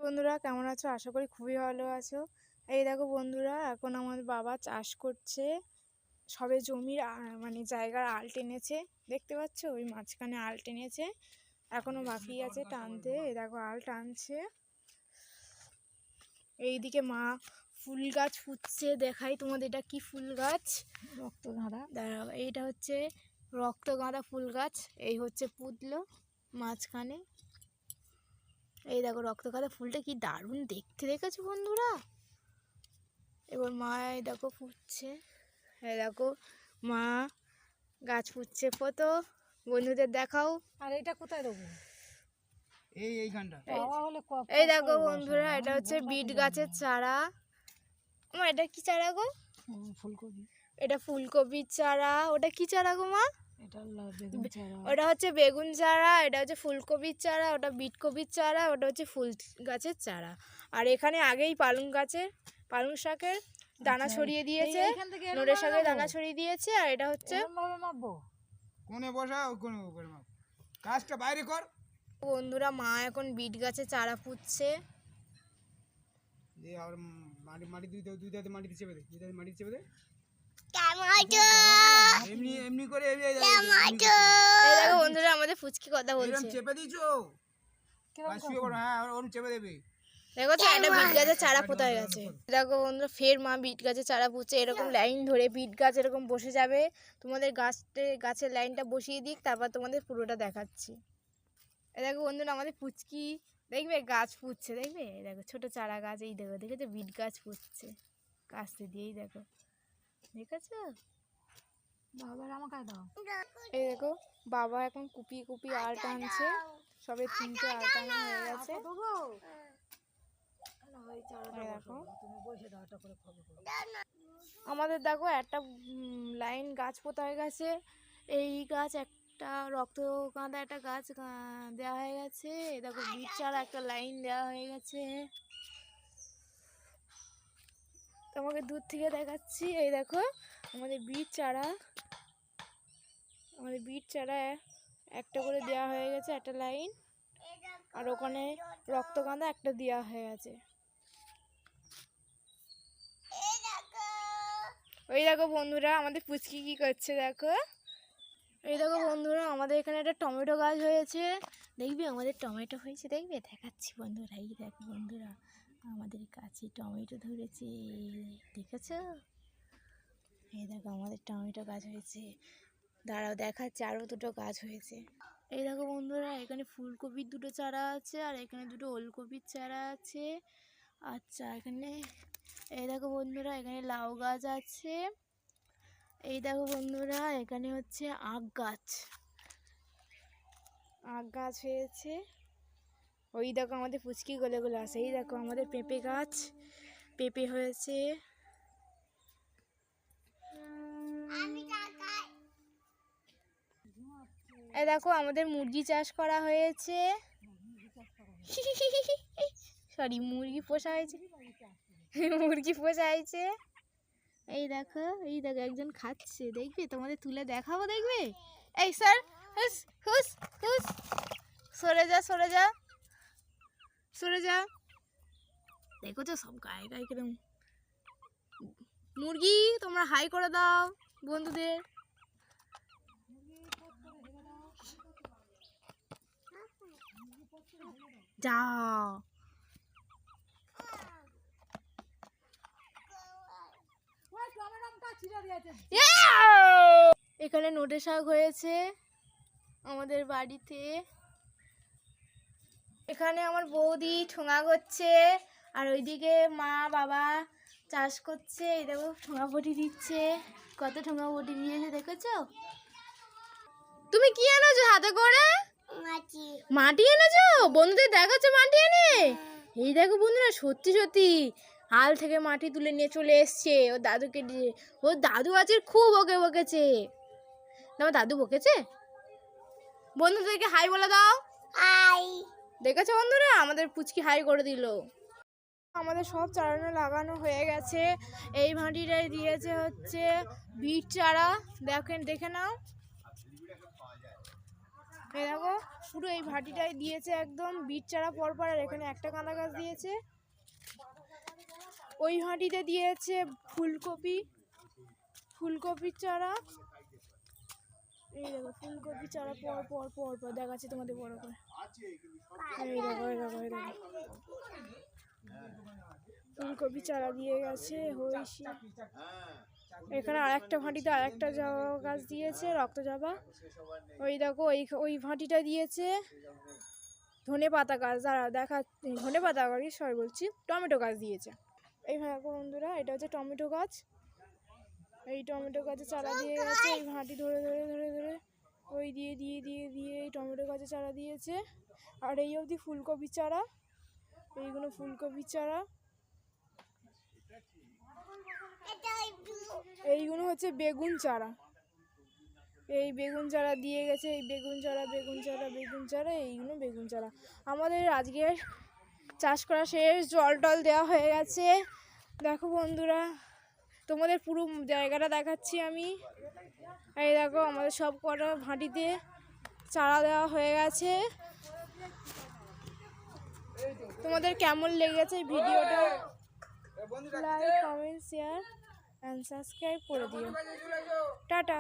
বন্ধুরা কেমন আছো? আশা করি খুবই ভালো আছো। এই দেখো বন্ধুরা, এখন আমাদের বাবা চাষ করছে। সবে জমির মানে জায়গার আল টেনেছে, দেখতে পাচ্ছ? ওই মাঝখানে আল টেনেছে, এখনো বাকি আছে টানতে। এই দেখো আল টানছে। এইদিকে মা ফুল গাছ ফুটছে, দেখাই তোমাদের এটা কি ফুল গাছ। রক্তগাঁদা। দাঁড়াও, এইটা হচ্ছে রক্তগাঁদা ফুল গাছ। এই হচ্ছে পুতলো মাঝখানে। এই দেখো রক্তগাঁদা ফুলটা কি দারুণ দেখতে, দেখেছো বন্ধুরা? এবার মা এই দেখো ফুটছে। এই দেখো মা গাছ ফুটছে, কত বন্ধুদের দেখাও। আর এটা কোথায় দেবো? এইখানটা এই দেখো বন্ধুরা, এটা হচ্ছে বিট গাছের চারা। মা এটা কি চারা গো? ফুলকপি। এটা ফুলকপির চারা। ওটা কি চারা গো মা? এটা বেগুন চারা। ওটা হচ্ছে বেগুন চারা, এটা হচ্ছে ফুলকপির চারা, ওটা বিট কপির চারা, ওটা হচ্ছে ফুল গাছের চারা। আর এখানে আগেই পালং শাকের দানা ছড়িয়ে দিয়েছে, নোড়ে শাকের দানা ছড়িয়ে দিয়েছে। আর এটা হচ্ছে কোনে বসা কোনে উপরে মাপ, কাজটা বাইরে কর। বন্ধুরা মা এখন বিট গাছের চারা পুঁতছে। আর মাটি মাটি দুই দাঁতে মাটিতে চেপে দে, দুই দাঁতে মাটিতে চেপে দে। এমনি এমনি করে এই দেখো বন্ধুরা আমাদের ফুচকি কথা বলছে। চেপে দিছো, শুয়ে পড়ো। হ্যাঁ ওরম চেপে দেবে। দেখো তো একটা বিট গাছের চারা পোতা হয়ে গেছে। দেখো বন্ধুরা ফের মা বিট গাছের চারা পুঁতছে। এরকম লাইন ধরে বিট গাছ এরকম বসে যাবে। তোমাদের গাছের লাইনটা বসিয়ে দিক, তারপর তোমাদের পুরোটা দেখাচ্ছি। এই দেখো বন্ধুরা আমাদের ফুচকি দেখবে গাছ পুঁতছে, দেখবে? এই দেখো ছোট চারা গাছ। এই দেখো, দেখেছো? বিট গাছ পুঁতছে কাছতে দিয়েই, দেখো দেখেছো? বাবার আমাকে দাও। এই দেখো বাবা এখন কুপি কুপি আল টানছে। সবে 3টে আল টানা হয়ে গেছে। দেখো আমাদের দেখো একটা লাইন গাছ পোতা হয়ে গেছে। এই গাছ একটা রক্তগাঁদা একটা গাছ দেওয়া হয়ে গেছে। এই দেখো বিট চারা একটা লাইন দেওয়া হয়ে গেছে, তোমাকে দূর থেকে দেখাচ্ছি। এই দেখো আমাদের বিট চারা একটা করে দেওয়া হয়ে গেছে, একটা লাইন। আর ওখানে রক্তগাঁদা একটা দেওয়া হয়ে গেছে। ওই দেখো বন্ধুরা আমাদের পুচকি কি করছে, দেখো। এই দেখো বন্ধুরা আমাদের এখানে একটা টমেটো গাছ হয়েছে, দেখবে? আমাদের টমেটো হয়েছে, দেখবে? দেখাচ্ছি বন্ধুরা। এই দেখো বন্ধুরা আমাদের কাছে টমেটো ধরেছে, দেখেছো? এই দেখো আমাদের টমেটো গাছ হয়েছে। দাঁড়াও দেখাচ্ছে, আরও 2টো গাছ হয়েছে। এই দেখো বন্ধুরা এখানে ফুলকপির 2টো চারা আছে, আর এখানে 2টো ওলকপির চারা আছে। আচ্ছা এখানে এই দেখো বন্ধুরা এখানে লাউ গাছ আছে। এই দেখো বন্ধুরা এখানে হচ্ছে আখ গাছ হয়েছে। ওই দেখো আমাদের ফুচকি গলে আছে। এই দেখো আমাদের পেঁপে গাছ, পেঁপে হয়েছে। এই দেখো আমাদের মুরগি চাষ করা হয়েছে। সরি, মুরগি পোষা হয়েছে। এই দেখো একজন খাচ্ছে, দেখবে? তোমাদের তুলে দেখাবো, দেখবে? এই স্যার, হুস হুস হুস, সরে যা। দেখো তো সব গায়ে গায়ে কিরম মুরগি। তোমরা হাই করে দাও বন্ধুদের। যাও। এখানে নোটে শাক হয়েছে আমাদের বাড়িতে। এখানে আমার বৌদি ঠোঙা করছে, আর ওইদিকে মা বাবা চাষ করছে। এই দেখো ঠোঙা বটি দিচ্ছে, কত ঠোঙা বটি দিয়েছে, দেখেছো? তুমি কি এনেছো হাতে করে? মাটি এনেছো? বন্ধুদের দেখাচ্ছ মাটি এনে? এই দেখো বন্ধুরা সত্যি হাল থেকে মাটি তুলে নিয়ে চলে এসছে ওর দাদুকে দিয়ে। ওর দাদু আজকে খুব বকেছে। তোমার দাদু বকেছে? বন্ধুদেরকে হাই বলে দাও। হাই। দেখেছো বন্ধুরা আমাদের পুচকি হাই করে দিল। আমাদের সব চারা লাগানো হয়ে গেছে। এই ভাঁটিটাই দিয়েছে হচ্ছে বিট চারা, দেখে নাও। এই দেখো পুরো এই ভাটিটাই দিয়েছে একদম বিট চারা পরপর, আর এখানে একটা কাঁদা গাছ দিয়েছে। ওই ভাটিতে দিয়েছে ফুলকপির চারা। এই দেখো ফুলকপি চারা পর পর পর পর দেখাচ্ছি তোমাদের বড় করে। এই দেখো এই দেখো এই দেখো ফুলকপি চারা দিয়ে গেছে হইসি। এখানে আরেকটা ভাটিতে আরেকটা জবা গাছ দিয়েছে, রক্ত জবা। ওই দেখো ওই ভাটিটা দিয়েছে ধনে পাতা গাছ, দেখা ধনে পাতা গাছ সরি বলছি, টমেটো গাছ দিয়েছে। এই দেখো বন্ধুরা, এটা হচ্ছে টমেটো গাছ। এই টমেটো গাছে চারা দিয়ে গেছে, এই ভাটি ধরে ধরে ধরে ধরে ওই দিয়ে দিয়ে দিয়ে দিয়ে এই টমেটো গাছে চারা দিয়েছে। আর এই অবধি ফুলকপি চারা, এইগুলো ফুলকপি চারা। এইগুলো হচ্ছে বেগুন চারা, এই বেগুন চারা দিয়ে গেছে। এই বেগুন চারা বেগুন চারা বেগুন চারা, এইগুলো বেগুন চারা। আমাদের আজকের চাষ করা শেষ, জল টল দেওয়া হয়ে গেছে। দেখো বন্ধুরা, তোমাদের পুরো জায়গাটা দেখাচ্ছি আমি। এই দেখো আমাদের সব কটা ভাটিতে চারা দেওয়া হয়ে গেছে। তোমাদের কেমন লেগেছে ভিডিওটা? Like comment share and subscribe করে দিও। টাটা।